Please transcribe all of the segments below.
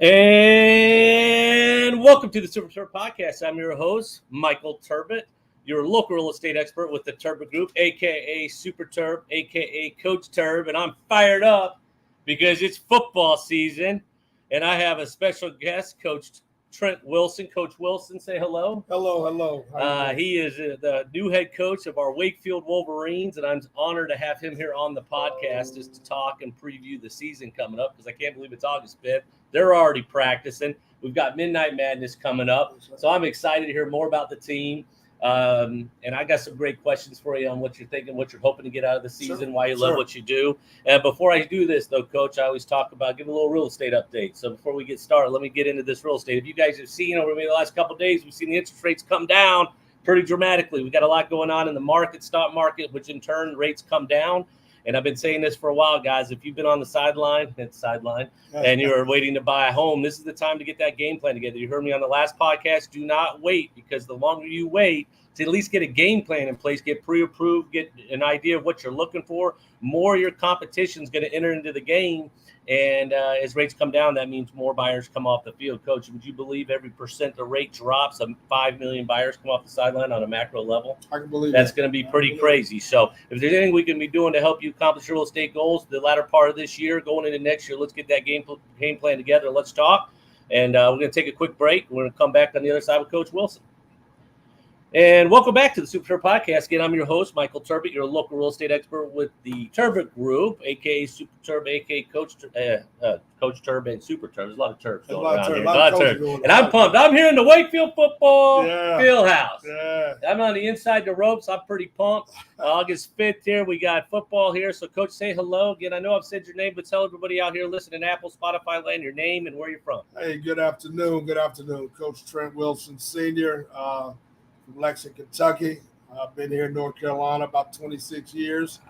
And welcome to the Super Terb Podcast. I'm your host, Michael Turbot, your local real estate expert with the Turbot Group, a.k.a. Super Terb, a.k.a. Coach Terb. And I'm fired up because it's football season, and I have a special guest, Coach Trent Wilson. Coach Wilson, say hello. Hello. He is the new head coach of our Wakefield Wolverines, and I'm honored to have him here on the podcast just to talk and preview the season coming up, because I can't believe it's August 5th. They're already practicing. We've got Midnight Madness coming up, so I'm excited to hear more about the team. And I got some great questions for you on what you're thinking, what you're hoping to get out of the season, why you love what you do. And before I do this, though, Coach, I always talk about give a little real estate update. So before we get started, let me get into this real estate. If you guys have seen over the last couple of days, we've seen the interest rates come down pretty dramatically. We got a lot going on in the market, stock market, which in turn rates come down. And I've been saying this for a while, guys. If you've been on the sideline, and you're waiting to buy a home, this is the time to get that game plan together. You heard me on the last podcast. Do not wait, because the longer you wait to at least get a game plan in place, get pre-approved, get an idea of what you're looking for, more your competition is going to enter into the game. And as rates come down, that means more buyers come off the field. Coach, would you believe every percent the rate drops, 5 million buyers come off the sideline on a macro level? I can believe that's going to be pretty crazy. So if there's anything we can be doing to help you accomplish your real estate goals the latter part of this year, going into next year, let's get that game plan together. Let's talk. And we're going to take a quick break. We're going to come back on the other side with Coach Wilson. And welcome back to the Super Terb Podcast. Again, I'm your host, Michael Turbot, your local real estate expert with the Turbot Group, a.k.a. Super Terb, a.k.a. Coach Terb and Super Terb. There's a lot of Turbs going around here. A lot of Turbs. And I'm pumped. I'm here in the Wakefield football field house. Yeah. I'm on the inside the ropes. I'm pretty pumped. August 5th here. We got football here. So, Coach, say hello. Again, I know I've said your name, but tell everybody out here listening, Apple, Spotify land, your name and where you're from. Hey, good afternoon. Coach Trent Wilson, Sr., from Lexington, Kentucky. I've been here in North Carolina about 26 years.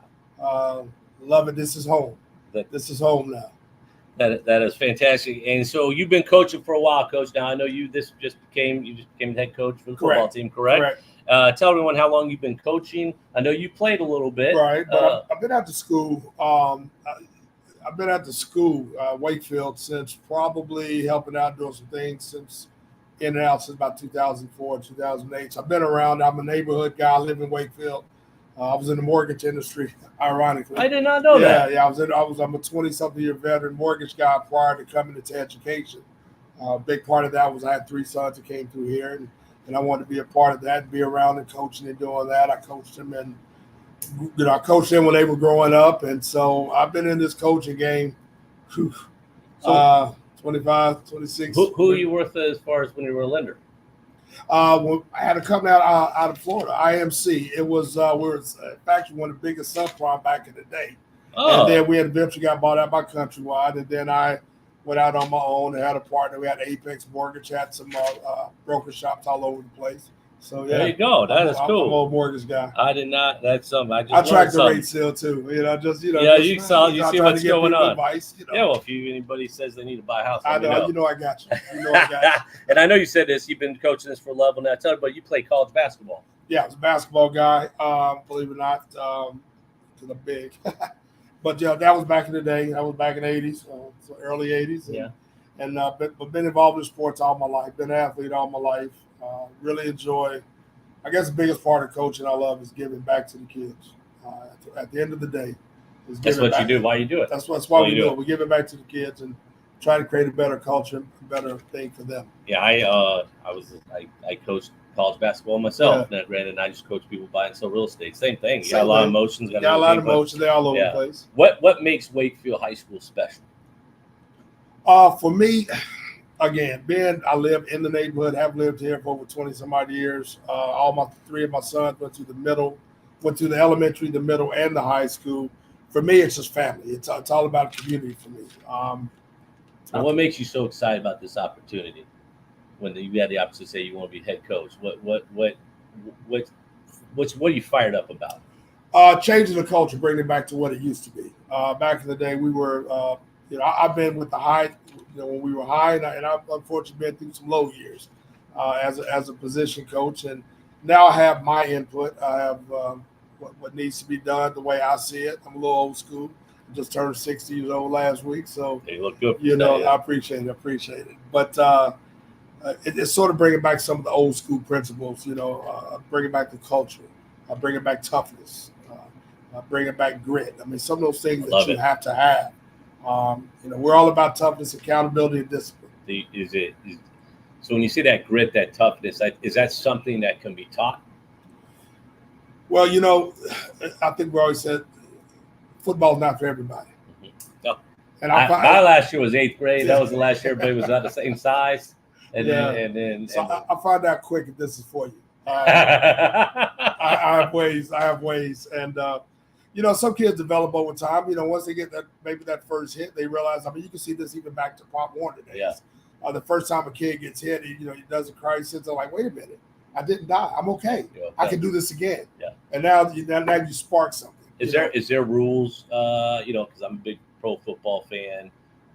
Love it. This is home. This is home now. That is fantastic. And so you've been coaching for a while, Coach. Now I know you just became head coach for the football team, correct? Tell everyone how long you've been coaching. I know you played a little bit. Right, but I've been at the school. I've been at the school, Wakefield, since probably helping out doing some things since in and out since about 2004, 2008. So I've been around. I'm a neighborhood guy. I live in Wakefield. I was in the mortgage industry, ironically. I did not know that. Yeah. I'm a 20-something year veteran mortgage guy prior to coming into education. A big part of that was I had 3 sons that came through here, and I wanted to be a part of that, be around and coaching and doing that. I coached them, and I coached them when they were growing up, and so I've been in this coaching game. 25, 26. Who are you with as far as when you were a lender? Well, I had a company out of Florida, IMC. It was we were actually one of the biggest subprime back in the day. Oh. And then we had eventually got bought out by Countrywide, and then I went out on my own and had a partner. We had Apex Mortgage, had some broker shops all over the place. So yeah, there you go. That is cool. I'm an old mortgage guy. I did not. That's something. I track the rate sale too. Yeah, you see what's going on. Advice, Yeah, well, if anybody says they need to buy a house, I know. I got you. And I know you said this. You've been coaching this for a level now. Tell everybody you play college basketball. Yeah, I was a basketball guy. Believe it or not, because I'm big. But yeah, that was back in the day. That was back in the 80s, so early 80s. And but been involved in sports all my life. Been an athlete all my life. Really enjoy. I guess the biggest part of coaching I love is giving back to the kids. At the end of the day, that's what you do. Why you do it? That's why we do it. We give it back to the kids and try to create a better culture, a better thing for them. Yeah, I coached college basketball myself. Yeah. Granted, I just coach people buy and sell real estate. Same thing. You got a lot of emotions. Got a lot of emotions. They're all over the place. What makes Wakefield High School special? For me. Again, I live in the neighborhood, have lived here for over 20-some-odd years. All 3 of my sons went to the elementary, the middle, and the high school. For me, it's just family. It's all about community for me. And what makes you so excited about this opportunity? When you had the opportunity to say you want to be head coach, what are you fired up about? Changing the culture, bringing it back to what it used to be. Back in the day, we were, I've been with the high. When we were high, and I've unfortunately been through some low years as a position coach, and now I have my input. I have what needs to be done the way I see it. I'm a little old school, Just turned 60 years old last week, so They look good. I appreciate it. But it's sort of bringing back some of the old school principles. Bringing back the culture, bringing back toughness, bringing back grit. I mean, some of those things that you have to have. We're all about toughness, accountability, and discipline. So when you see that grit, that toughness, is that something that can be taught? Well, I think we always said football's not for everybody. Mm-hmm. No. And my last year was 8th grade. Yeah. That was the last year everybody was about the same size. I find out quick if this is for you. I have ways, and some kids develop over time. Once they get that first hit, they realize. I mean, you can see this even back to Pop Warner days. Yeah. The first time a kid gets hit, he doesn't cry. He sits there like, wait a minute, I didn't die. I'm okay. I can do this again. Yeah. And now you spark something. Is there rules? Because I'm a big pro football fan.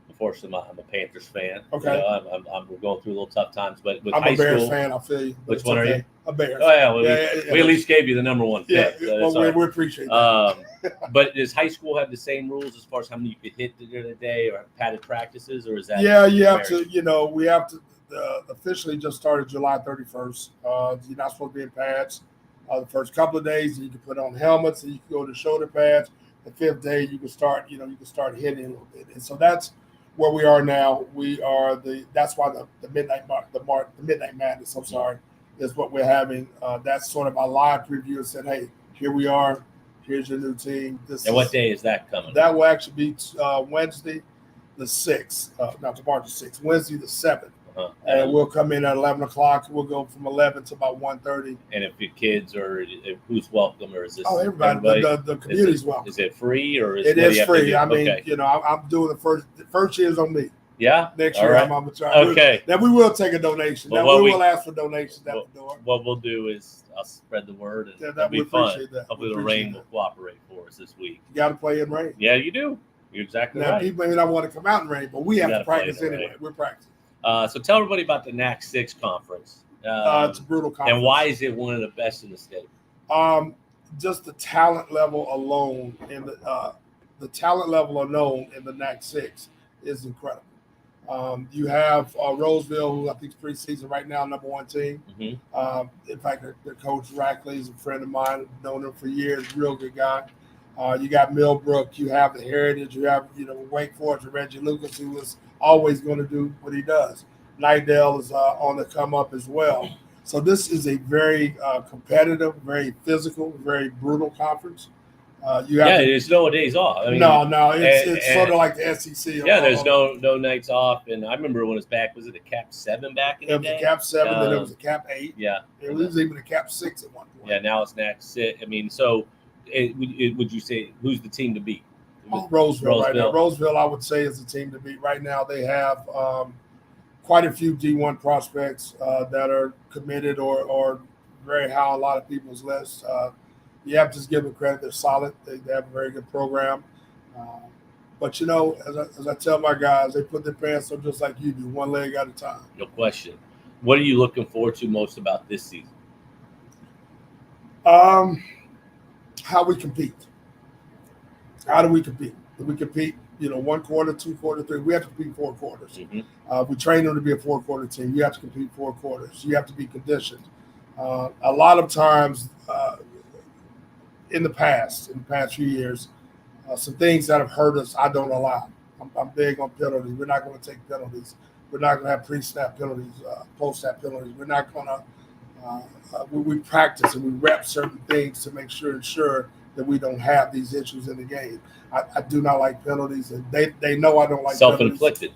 Unfortunately, I'm a Panthers fan. Okay. We're going through a little tough times, but with I'm high a Bears school, fan. I feel you. Which one are you? A Bears. Oh yeah. Well, we at least gave you the number one pick. Yeah. We appreciate that. But does high school have the same rules as far as how many you could hit during the day or padded practices, or is that? Yeah, you have to. We have to. Officially just started July 31st. You're not supposed to be in pads. The first couple of days, you can put on helmets and you can go to shoulder pads. The 5th day, you can start. You can start hitting a little bit, and so that's where we are now. That's why the midnight madness. I'm sorry, is what we're having. That's sort of our live preview and said, hey, here we are. Here's your new team. What day is that coming? That will actually be Wednesday, the 6th. Not tomorrow, the 6th. Wednesday, the 7th. And we'll come in at 11 o'clock. We'll go from 11 to about 1:30. And if your kids who's welcome, or is this? Oh, everybody. The community's welcome. Is it free or is it is free? I mean, okay. I'm doing the first year's on me. Yeah. Next year, right. I'm gonna try. Okay. Then we will take a donation. Then we will ask for donations at the door. What we'll do is I'll spread the word, and that'll be fun. Hopefully, the rain will cooperate for us this week. You got to play in rain. Yeah, you do. You're exactly right. Now, people may not want to come out in rain, but we have to practice anyway. We're practicing. So tell everybody about the NAC 6 conference. It's a brutal conference. And why is it one of the best in the state? Just the talent level alone in the talent level alone in the NAC 6 is incredible. You have Roseville, who I think is preseason right now, number 1 team. Mm-hmm. In fact, their coach Rackley is a friend of mine. I've known him for years. Real good guy. You got Millbrook. You have the Heritage. You have Wake Forest and Reggie Lucas, who is always going to do what he does. Nightdale is on the come up as well. So this is a very competitive, very physical, very brutal conference. There's no days off. I mean, no, it's sort of like the SEC. Yeah, there's no nights off. And I remember when it was back, was it a Cap 7 back in the day? It was a Cap 7, then it was a Cap 8. Yeah. It was even a Cap 6 at one point. Yeah, now it's NAC 6. I mean, so would you say who's the team to beat? Roseville right now. Roseville, I would say, is the team to beat. Right now, they have quite a few D1 prospects that are committed or very high on a lot of people's lists. You have to just give them credit. They're solid. They have a very good program. But, as I tell my guys, they put their pants on just like you do, one leg at a time. No question. What are you looking forward to most about this season? How we compete. How do we compete? Do we compete, 1 quarter, 2 quarter, 3? We have to compete 4 quarters. Mm-hmm. We train them to be a 4-quarter team. You have to compete 4 quarters. You have to be conditioned. A lot of times in the past few years, some things that have hurt us, I don't allow. I'm big on penalties. We're not going to take penalties. We're not going to have pre-snap penalties, post-snap penalties. We're not going to we practice and we rep certain things to make sure that we don't have these issues in the game. I do not like penalties, and they know I don't like self-inflicted.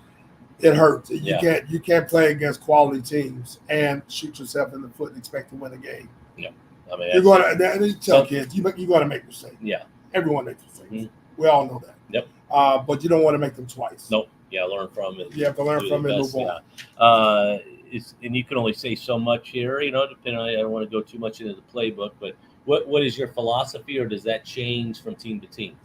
It hurts. Yeah. You can't play against quality teams and shoot yourself in the foot and expect to win a game. Yeah, I mean, you're going to tell kids you got to make mistakes. Yeah, everyone makes mistakes. Mm-hmm. We all know that. Yep. But you don't want to make them twice. Nope. Yeah, learn from it. You have to learn from it and move on. Yeah. And you can only say so much here, depending on, I don't want to go too much into the playbook, but what is your philosophy, or does that change from team to team?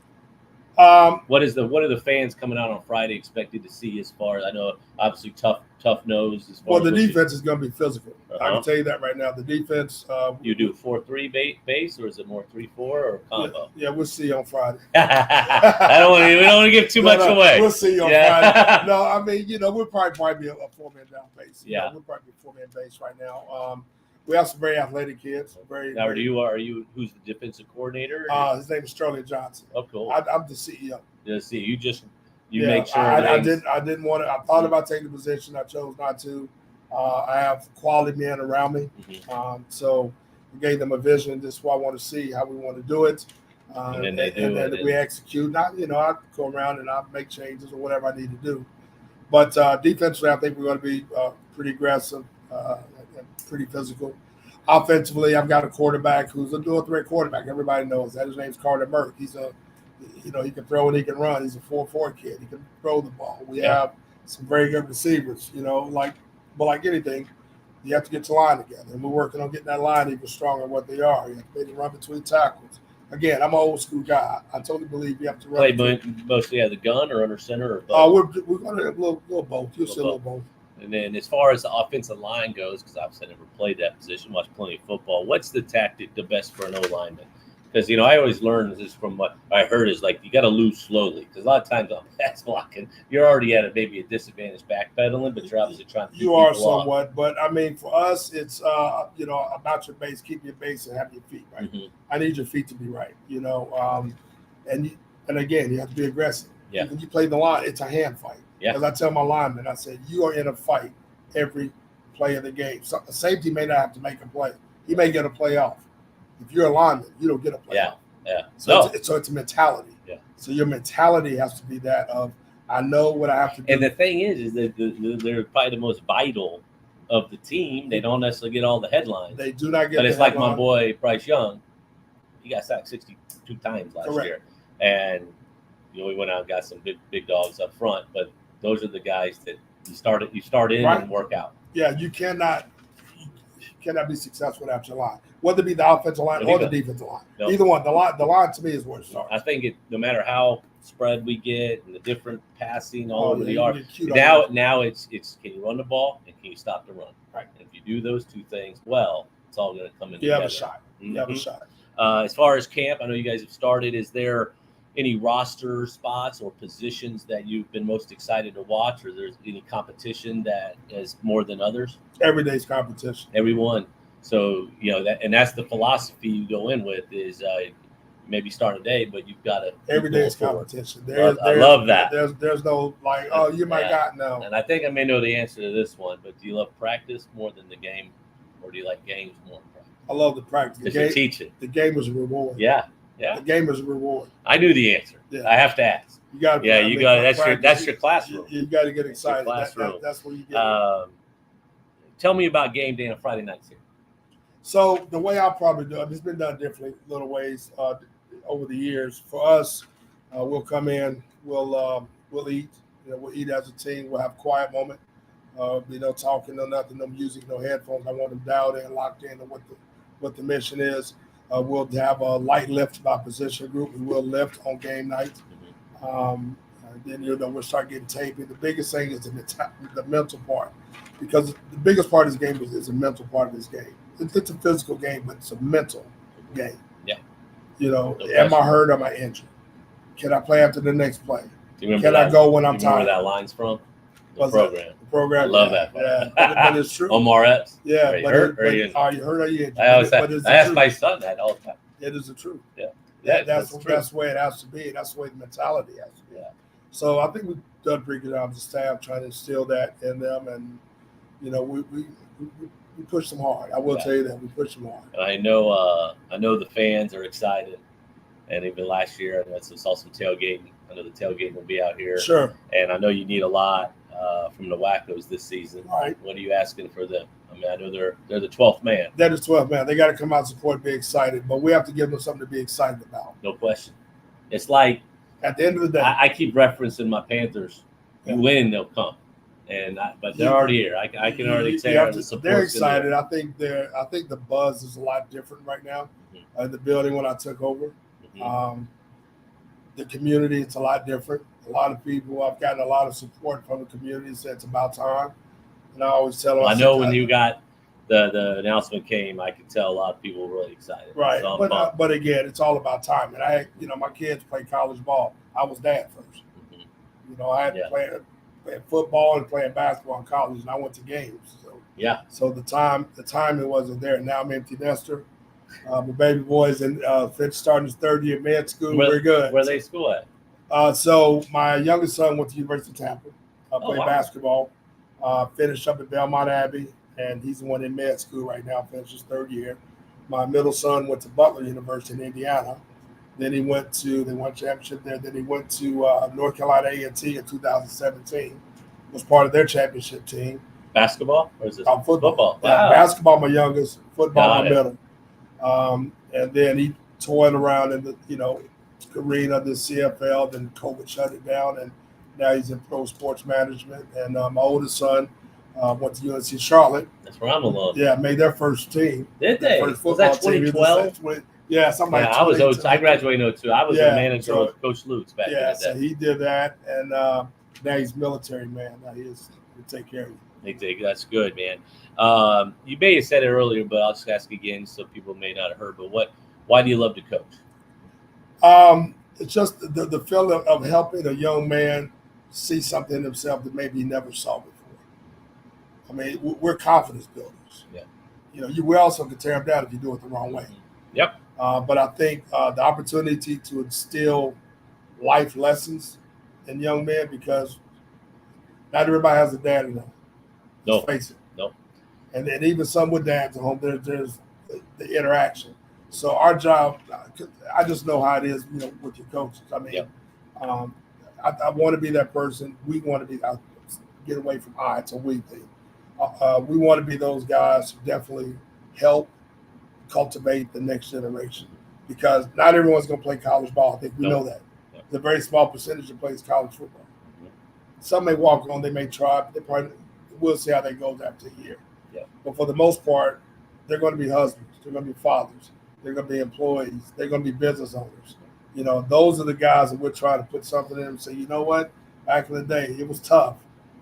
What do the fans coming out on Friday expected to see as far as I know? Obviously, tough nose. As far Well, as the defense is going to be physical. I Uh-huh. can tell you that right now. The defense. You do 4-3 base, or is it more 3-4 or combo? Yeah, we'll see on Friday. We don't want to give too much away. We'll see on Friday. No, I mean, we'll probably be a 4-man down base. We'll probably be a 4-man base right now. We have some very athletic kids. Now, are you who's the defensive coordinator? His name is Sterling Johnson. Oh, cool. I'm the CEO. You make sure. I didn't want to. I thought about taking the position. I chose not to. I have quality men around me, so we gave them a vision. This is what I want to see, how we want to do it, and then they do and it. Then we execute. I go around and I make changes or whatever I need to do. But defensively, I think we're going to be pretty aggressive, and pretty physical. Offensively, I've got a quarterback who's a dual threat quarterback. Everybody knows that. His name's Carter Murk. He's he can throw and he can run. He's a 4-4 kid. He can throw the ball. We have some very good receivers. Like anything, you have to get your line together. And we're working on getting that line even stronger than what they are. You have to maybe run between tackles. Again, I'm an old school guy. I totally believe you have to run. Play mostly at the gun or under center or both? We're going to have a little both. You'll see a little both. And then as far as the offensive line goes, because I've never played that position, watched plenty of football, what's the tactic the best for an O-lineman? Because, I always learned this from what I heard is like you got to lose slowly. Because a lot of times on pass blocking, you're already at maybe a disadvantage backpedaling, but you're obviously trying to keep You are people off. somewhat. But, I mean, for us, it's, about your base, keep your base and have your feet right. Mm-hmm. I need your feet to be right, and again, you have to be aggressive. Yeah. When you play the line, it's a hand fight. Yeah. As I tell my linemen, I said, you are in a fight every play of the game. So a safety may not have to make a play. He may get a play off. If you're a lineman, you don't get a play off. Yeah. So it's a mentality. Yeah. So your mentality has to be that of, I know what I have to do. And the thing is that they're probably the most vital of the team. They don't necessarily get all the headlines. They do not get But the it's like headline. my boy, Bryce Young. He got sacked 62 times last year. And, we went out and got some big dogs up front. But those are the guys that you start in and work out. Yeah, you cannot be successful without your line, whether it be the offensive line or the defensive line. No. Either one. The line to me is where it starts. I think no matter how spread we get and the different passing all over the yard. Now it's can you run the ball and can you stop the run? Right. And if you do those two things well, it's all going to come in. You have a shot. You have a shot. As far as camp, I know you guys have started. Is there any roster spots or positions that you've been most excited to watch, or there's any competition that is more than others? Every day's competition. Everyone. So, that's the philosophy you go in with is maybe start a day, but you've got to. Every day is competition. I love that. There's no you're my guy. No. And I think I may know the answer to this one, but do you love practice more than the game, or do you like games more than practice? I love the practice. Because you teach it. The game is a reward. Yeah. The game is a reward. I knew the answer. Yeah. I have to ask. You got. That's your classroom. You got to get excited. That's where you get. Tell me about game day on Friday nights here. So the way I'll probably do it, it's been done differently, little ways over the years. For us, we'll come in, we'll eat. We'll eat as a team. We'll have a quiet moment. No talking, no nothing, no music, no headphones. I want them dialed in, locked in, on what the mission is. We'll have a light lift by position group. We will lift on game night. Then we'll start getting taping. The biggest thing is the mental part, because the biggest part of this game is the mental part of this game. It's a physical game, but it's a mental game. Yeah. Am I hurt? Am I injured? Can I play after the next play? Can I go when I'm tired? Remember that line's from the program. The program. I love that. Yeah, but it's true. Omar Epps. Yeah, are you hurt or are you injured? Are you hurt or are you injured? I ask my son that all the time. It is the truth. Yeah. That's the way it has to be. That's the way the mentality has to be. Yeah. So I think we've done a pretty good job as a staff trying to instill that in them, and we push them hard. I will tell you that we push them hard. I know the fans are excited, and even last year I saw some tailgating. I know the tailgating will be out here. Sure. And I know you need a lot from the Wackos this season. Right. What are you asking for them? I mean, I know they're the 12th man. That is 12th man. They got to come out, support, be excited, but we have to give them something to be excited about. No question. It's like at the end of the day, I keep referencing my Panthers. You win, they'll come. But they're already here. I can already tell the support. They're excited. I think the buzz is a lot different right now in the building when I took over. the community, it's a lot different. A lot of people, I've gotten a lot of support from the community, so it's about time. And I always tell them, I know when you got the announcement came, I could tell a lot of people were really excited. Right, So but again, it's all about time. And my kids play college ball. I was dad first. Mm-hmm. I had to play football and playing basketball in college, and I went to games. So the timing wasn't there. Now I'm empty nester. My baby boy's starting his third year med school. We're good. Where they school at? So my youngest son went to University of Tampa. Played basketball. Finished up at Belmont Abbey, and he's the one in med school right now. Finished his third year. My middle son went to Butler University in Indiana. Then they won championship there. Then he went to North Carolina A&T in 2017. Was part of their championship team. Basketball or is it football? Wow. Basketball, my youngest. Football, my middle. And then he toyed around in the arena of the CFL. Then COVID shut it down, and now he's in pro sports management. And my oldest son went to UNC Charlotte. That's where I'm alone. Yeah, made their first team. Did they? Was that 2012? Yeah, something like that. I graduated in 02. I was a manager with Coach Lutz back in the day. So he did that, and now he's military man. Now he'll take care of you. That's good, man. You may have said it earlier, but I'll just ask again so people may not have heard. But why do you love to coach? It's just the feeling of helping a young man see something in himself that maybe he never saw before. I mean, we're confidence builders. Yeah. We also can tear them down if you do it the wrong way. Yep. But I think the opportunity to instill life lessons in young men, because not everybody has a dad in them. No. Let's face it. No. And then even some with dads at home, there's the interaction. So our job, I just know how it is, with your coaches. I mean, I want to be that person. We want to be, get away from it's a we thing. We want to be those guys who definitely help cultivate the next generation, because not everyone's going to play college ball. I think we know that. Yeah. It's a very small percentage that plays college football. Mm-hmm. Some may walk on, they may try, but we'll see how that goes after a year. Yeah. But for the most part, they're going to be husbands. They're going to be fathers. They're going to be employees. They're going to be business owners. Those are the guys that we're trying to put something in and say, you know what? Back in the day, it was tough,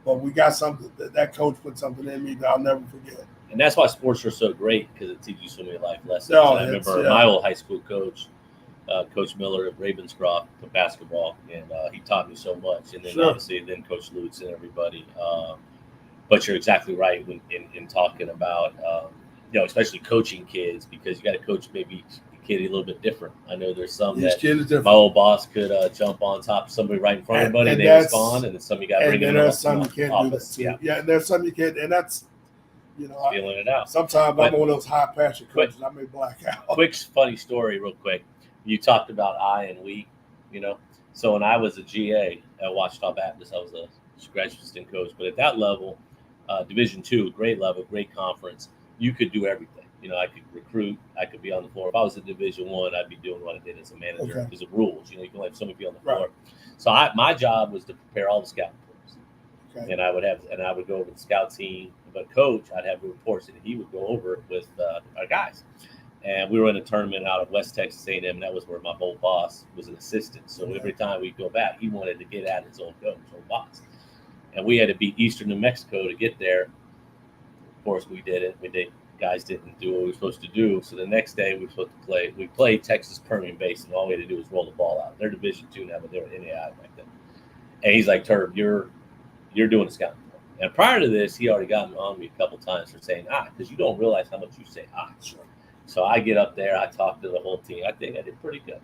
but we got something. That coach put something in me that I'll never forget. And that's why sports are so great, because it teaches you so many life lessons. I remember my old high school coach, Coach Miller of Ravenscroft, for basketball, and he taught me so much. And then obviously then Coach Lutz and everybody. But you're exactly right in talking about, especially coaching kids, because you got to coach maybe a kid a little bit different. I know there's some my old boss could jump on top of somebody right in front of everybody and they respond, and then some you got to bring them up. And there's some you can't do that too. Yeah, and there's some you can't, and that's, feeling it out. Sometimes I'm one of those high passion coaches. I may black out. Quick funny story, real quick. You talked about I and we, So when I was a GA at Ouachita Baptist, I was a graduate assistant coach. But at that level, Division II, great level, great conference, you could do everything. I could recruit. I could be on the floor. If I was at Division I, I'd be doing what I did as a manager because of rules. You can let somebody be on the floor. So my job was to prepare all the scout reports. Okay. And I would go over the scout team. But coach, I'd have reports that he would go over with our guys. And we were in a tournament out of West Texas A&M, and that was where my old boss was an assistant. So every time we'd go back, he wanted to get at his old coach, old boss. And we had to beat Eastern New Mexico to get there. Of course, we did it. Guys didn't do what we were supposed to do. So the next day we were supposed to play. We played Texas Permian Basin. All we had to do was roll the ball out. They're Division II now, but they were NAI back then. And he's like, Terb, you're doing a scouting. And prior to this, he already gotten on me a couple times for saying because you don't realize how much you say Sure. So I get up there, I talk to the whole team. I think I did pretty good.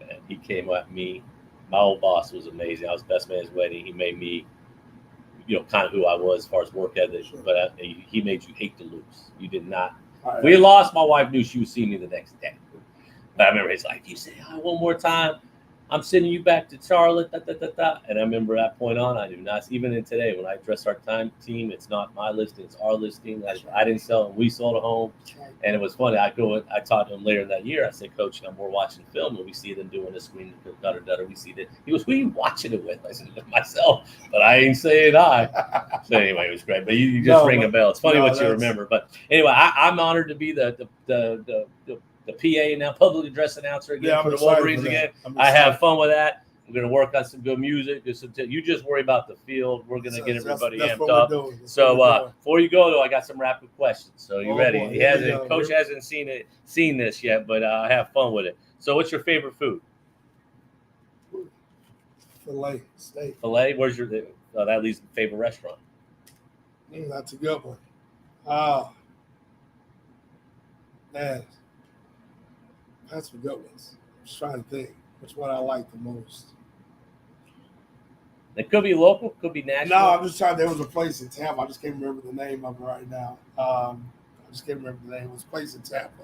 And he came at me. My old boss was amazing. I was best man at his wedding. He made me, kind of who I was as far as work ethic. Sure. But he made you hate to lose. You did not. If we lost, my wife knew she would see me the next day. But I remember he's like, you say one more time, I'm sending you back to Charlotte, And I remember that point on, I do not, even in today, when I address our team, it's not my listing, it's our listing. I didn't sell them, we sold a home. And it was funny. I talked to him later that year. I said, Coach, we're watching film, and we see them doing a screen gutter. We see that. He goes, who are you watching it with? I said, myself, but I ain't saying I. So anyway, it was great. But you just ring a bell. It's funny what you remember. But anyway, I'm honored to be the the PA now, public address announcer again for the excited Wolverines for that. again. I have fun with that. We're going to work on some good music. You just worry about the field. We're going to get everybody amped up. So before you go, though, I got some rapid questions. So you ready? Boy, Coach hasn't seen this yet, but have fun with it. So what's your favorite food? Filet steak. Filet? Where's your that leads to favorite restaurant? That's a good one. Man, that's some good ones. I'm just trying to think which one I like the most. It could be local, could be national. No, I'm just trying. There was a place in Tampa. I just can't remember the name of it right now. I just can't remember the name. It was a place in Tampa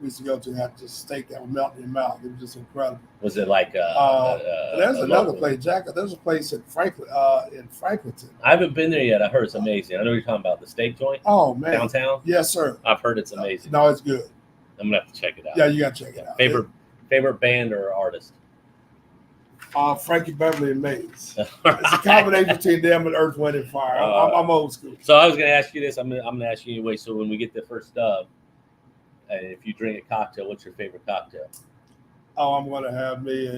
we used to go to have just steak that would melt in your mouth. It was just incredible. Was it like there's another place, Jack. There's a place in Franklinton. I haven't been there yet. I heard it's amazing. I know you're talking about the steak joint. Oh man, downtown. Yes, sir. I've heard it's amazing. No, it's good. I'm gonna have to check it out. Yeah, you gotta check it out. Favorite band or artist? Frankie Beverly and Maze. It's a combination between them and Earth, Wind, and Fire. I'm old school. So I was going to ask you this. I'm going to ask you anyway. So when we get the first dub, and if you drink a cocktail, what's your favorite cocktail? Oh, I'm going to have me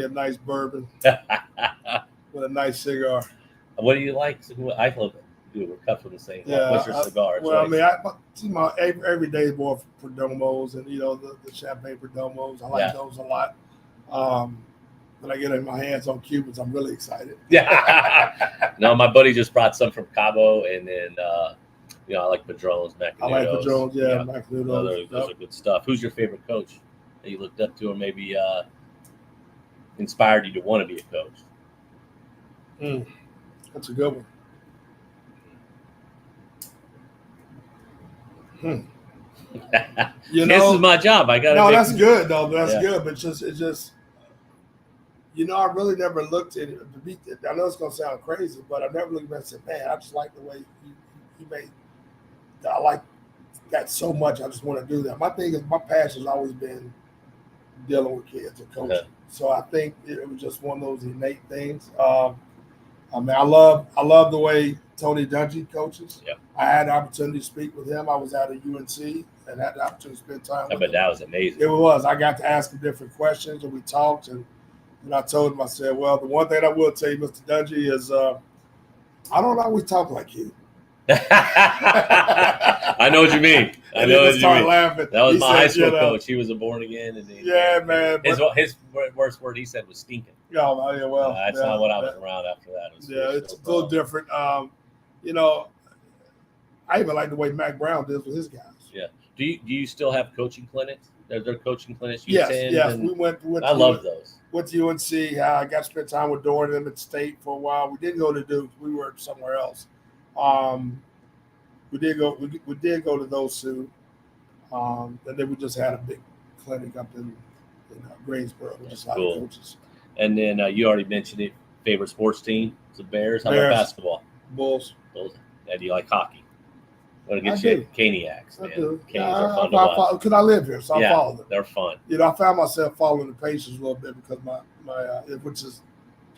a nice bourbon with a nice cigar. What do you like? I love it. We're cut from the same. Yeah, what's your cigar? Well, every day is more Perdomos and the champagne Perdomos. I like those a lot. When I get my hands on Cubans, I'm really excited. Yeah. No, my buddy just brought some from Cabo, and then I like Padrones, Macanudos. I like Padrones, Macanudos. Those are good stuff. Who's your favorite coach that you looked up to, or maybe inspired you to want to be a coach? That's a good one. This is my job. I got. No, that's good though. That's good, but it's just. I really never looked at it. I know it's gonna sound crazy, but I never looked at it and said, "Man, I just like the way you made." I like that so much. I just want to do that. My passion has always been dealing with kids and coaching. Okay. So I think it was just one of those innate things. I love the way Tony Dungy coaches. Yeah. I had the opportunity to speak with him. I was at a UNC and had the opportunity to spend time with him. That was amazing. It was. I got to ask him different questions, and we talked. And I told him, I said, well, the one thing I will tell you, Mr. Dungy, is I don't always talk like you. I know what you mean. I know what you mean. Laughing. That was my high school coach. He was a born again. And man. His worst word he said was stinking. Yeah, well. That's not what I was around after that. It's a little different. I even like the way Mac Brown deals with his guys. Yeah. Do you still have coaching clinics? They're coaching clinics you yes, attend? Yes, we went. I love those. Went to UNC. I got to spend time with Dorian and them at State for a while. We didn't go to Duke. We were somewhere else. We did go to those two. And then we just had a big clinic up in Greensboro with just a lot of coaches. And then you already mentioned it. Favorite sports team? The Bears. How about basketball? Bulls. And do you like hockey? Want to get you Caniacs, man. I do. Canes are fun to watch. Because I live here, so I follow them. They're fun. I found myself following the Pacers a little bit because my which is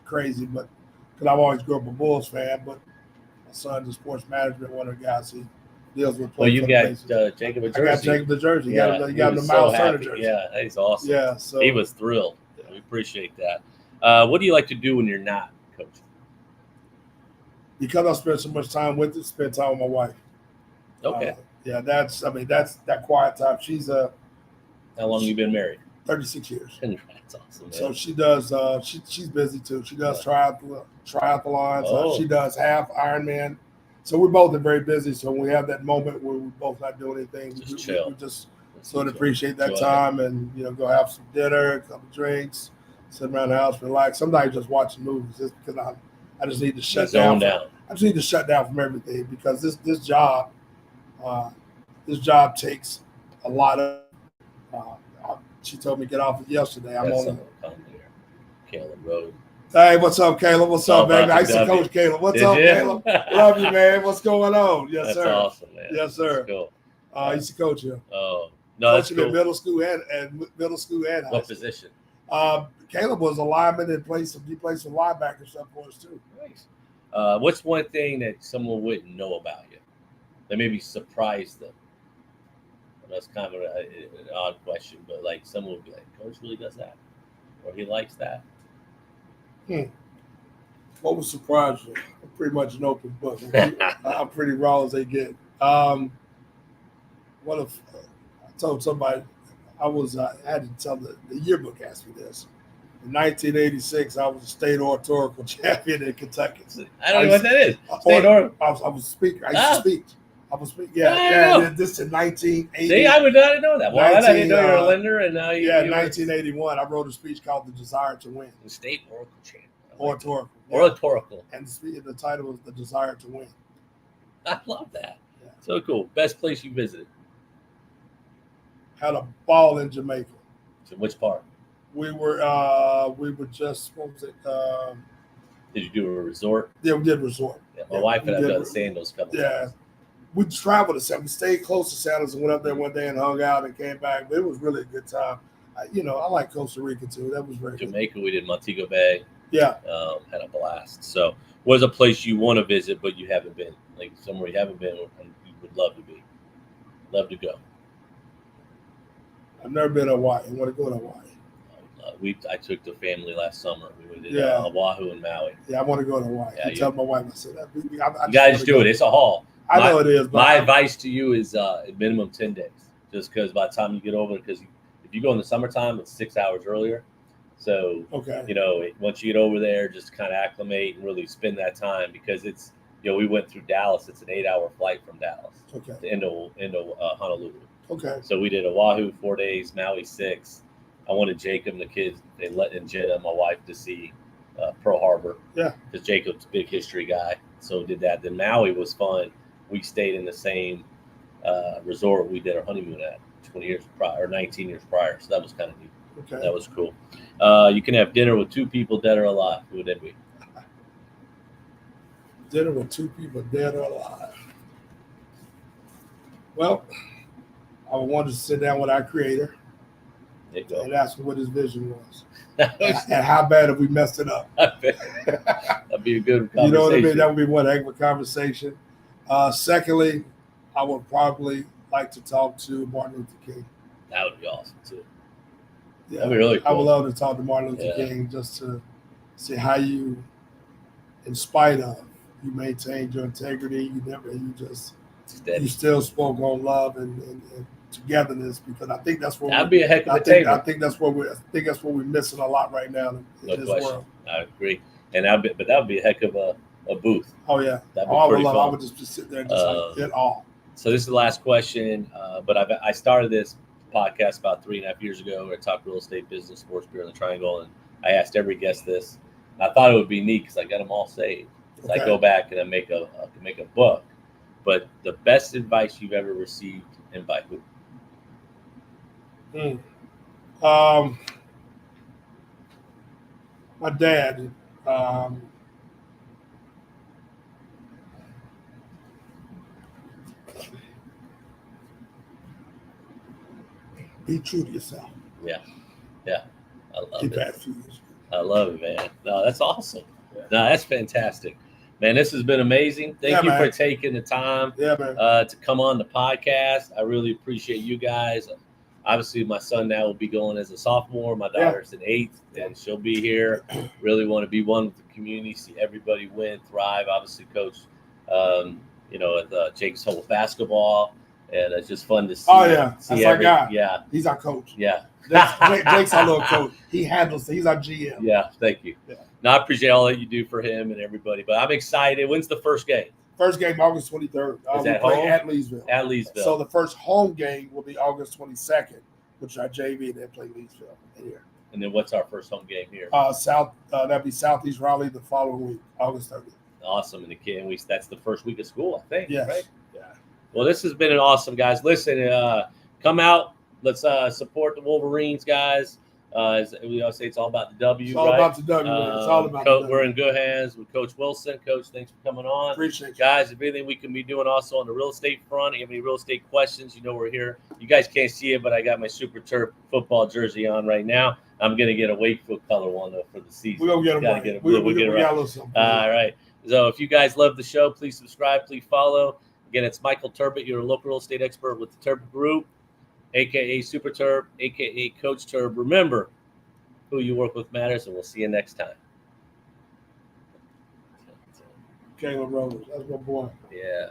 crazy, but because I've always grew up a Bulls fan, but my son's in sports management, one of the guys he deals with. Well, you got Jacob a jersey. I got Jacob the jersey. You got him the Miles Turner jersey. Yeah, he's awesome. Yeah, so he was thrilled. Yeah. We appreciate that. What do you like to do when you're not coaching? Because I spend so much time with it, spend time with my wife. Okay. That's that quiet time. She's how long have you been married? 36 years. That's awesome, man. So she does. She's busy too. She does triathlons. Oh. She does half Ironman. So we both are very busy. So when we have that moment where we're both not doing anything, we just sort of appreciate that time and go have some dinner, a couple drinks, sit around the house, relax. Sometimes just watching movies just because I just need to shut down. I just need to shut down from everything because this job. This job takes a lot of. She told me to get off it yesterday. I'm on. Caleb Road. Hey, what's up, Caleb? What's up, baby? I used to coach Caleb. What's up, Caleb? Love you, man. What's going on? Yes, sir. That's awesome, man. Yes, sir. That's cool. I used to coach him. Oh no, that's cool. In middle school and high school. What position? Caleb was a lineman and played some linebacker stuff for us too. Nice. What's one thing that someone wouldn't know about you that maybe surprised them? That's kind of an odd question, but like someone would be like, Coach really does that, or he likes that. What would surprise you? I'm pretty much an open book. I'm pretty raw as they get. What if I told somebody I had to tell the yearbook asked me this. In 1986, I was a state oratorical champion in Kentucky. I don't know what that is. State oratorical. I was a speaker. I used to speak. I was speaking. This in 1980. See, I didn't know that. Well, I didn't know you're a lender, and now you. 1981. I wrote a speech called "The Desire to Win." The state oracle champion. Oratorical. Oratorical. And the title was "The Desire to Win." I love that. Yeah. So cool. Best place you visited? Had a ball in Jamaica. So which part? We were just, what was it? Did you do a resort? Yeah, we did resort. Yeah, my wife and I done Sandals a couple times. We traveled to Sandals. We stayed close to Sandals and went up there one day and hung out and came back. But it was really a good time. I like Costa Rica too. That was very Jamaica, we did Montego Bay. Yeah. Had a blast. So what's a place you want to visit but you haven't been? Like somewhere you haven't been and you would love to be. Love to go. I've never been to Hawaii. I want to go to Hawaii. I took the family last summer. We did Oahu and Maui. Yeah, I want to go to Hawaii. I tell my wife, I said, you guys do it. It's a haul. I know it is. But my advice to you is minimum 10 days. Just because by the time you get over it, because if you go in the summertime, it's 6 hours earlier. So, once you get over there, just kind of acclimate and really spend that time because it's, we went through Dallas. It's an 8-hour flight from Dallas to into Honolulu. Okay. So we did Oahu 4 days, Maui 6. I wanted Jacob and the kids, and Jenna, my wife, to see Pearl Harbor. Yeah. Because Jacob's a big history guy. So did that. Then Maui was fun. We stayed in the same resort we did our honeymoon at 20 years prior, or 19 years prior. So that was kind of neat. Okay. That was cool. You can have dinner with 2 people dead or alive. Who would that be? Dinner with 2 people dead or alive. Well, I wanted to sit down with our creator and ask him what his vision was. And how bad have we messed it up? That'd be a good conversation. You know what I mean? That would be one heck of a conversation. Secondly, I would probably like to talk to Martin Luther King. That would be awesome, too. Yeah, that'd be really cool. I would love to talk to Martin Luther King just to see how you, in spite of, you maintained your integrity. You still spoke on love and togetherness, because I think that's what that'd be a heck of a table. I think that's what we're missing a lot right now in this world. I agree, and that would be a heck of a booth. Oh yeah, that'd be pretty fun. I would just sit there and just get all. So this is the last question, but I started this podcast about 3.5 years ago. I talked real estate, business, sports, beer in the Triangle, and I asked every guest this. I thought it would be neat because I got them all saved. So I go back and I make a book. But the best advice you've ever received, and by who? My dad. Be true to yourself. Yeah. I love it. I love it, man. No, that's awesome. Yeah. No, that's fantastic. Man, this has been amazing. Thank you for taking the time to come on the podcast. I really appreciate you guys. Obviously, my son now will be going as a sophomore. My daughter's in 8th, and she'll be here. Really want to be one with the community, see everybody win, thrive. Obviously, coach, at Jake's Hole basketball, and it's just fun to see. Oh, yeah. That's our guy. Yeah. He's our coach. Yeah. Jake's our little coach. He handles it. He's our GM. Yeah, thank you. Yeah. No, I appreciate all that you do for him and everybody, but I'm excited. When's the first game? First game, August 23rd. Is that home? At Leesville. At Leesville. So the first home game will be August 22nd, which is our JV, and then play Leesville here. And then what's our first home game here? That'd be Southeast Raleigh the following week, August 30th. Awesome. And again, that's the first week of school, I think. Yes. Right? Yeah. Well, this has been an awesome, guys. Listen, come out. Let's support the Wolverines, guys. As we always say, it's all about the W. It's all about the W. It's all about the W. We're in good hands with Coach Wilson. Coach, thanks for coming on. Appreciate you. Guys, if anything we can be doing also on the real estate front, if you have any real estate questions, we're here. You guys can't see it, but I got my Super Terb football jersey on right now. I'm going to get a Wakefield color one, though, for the season. We're going to get them. We'll get it right. All right. So if you guys love the show, please subscribe. Please follow. Again, it's Michael Turbot, your local real estate expert with the Turbot Group. a.k.a. Super Terb, a.k.a. Coach Terb. Remember, who you work with matters, and we'll see you next time. Caleb Rose, that's my boy. Yeah.